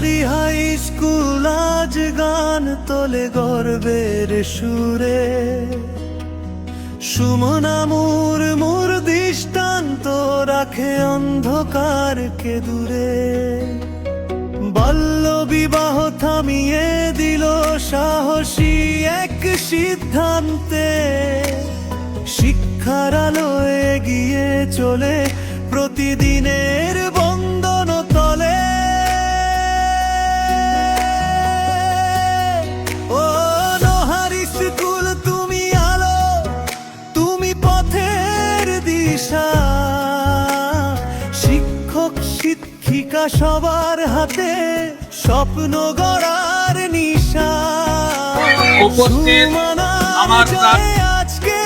নোহারি high school আজ গান তোলে গর্বের সুরে। সুমনা মুর দৃষ্টান্ত রাখে অন্ধকারকে দূরে। বাল্য বিবাহ থামিয়ে দিল সাহসী এক সিদ্ধান্তে। শিক্ষার আলো এগিয়ে চলে প্রতিদিনের বন্দন তলে। ও নোহারি স্কুল তুমি আলো, তুমি পথের দিশা। শিক্ষক শিক্ষিকা সবার হাতে স্বপ্ন গড়ার নিশা। আমার আজকে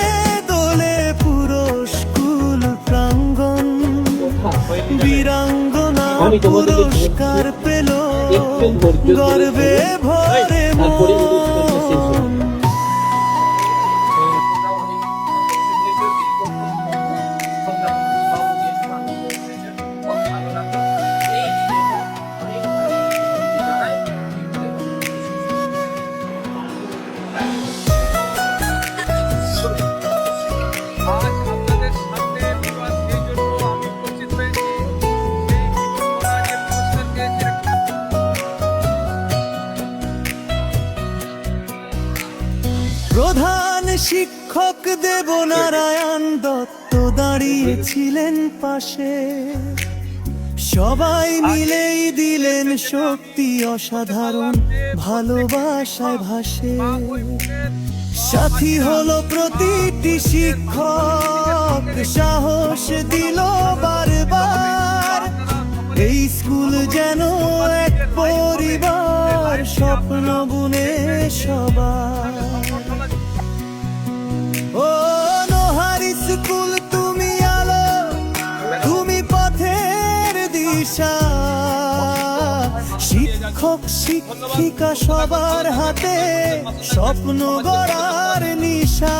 দোলে পুরো স্কুল প্রাঙ্গণ। বীরাঙ্গনা পুরস্কার পেল গর্বে ভরে মন। আজ আপনাদের সামনে বিবাদ এই জন্য আমি উপস্থিত হয়েছি, এই বিবাদটা যে পুরস্কার পেয়েছে। প্রধান শিক্ষক দেবনারায়ণ দত্ত দাঁড়িয়েছিলেন পাশে। সবাই মিলেই দিলেন শক্তি অসাধারণ ভালোবাসায় ভাসে। সাথী হলো প্রতিটি শিক্ষক, সাহস দিল বারবার। এই স্কুল যেন এক পরিবার, স্বপ্ন বুনে সবার। ও নোহারি স্কুল তুমি আলো, তুমি পথের দিশা। শিক্ষক শিক্ষিকা সবার হাতে স্বপ্ন গড়ার নিশা।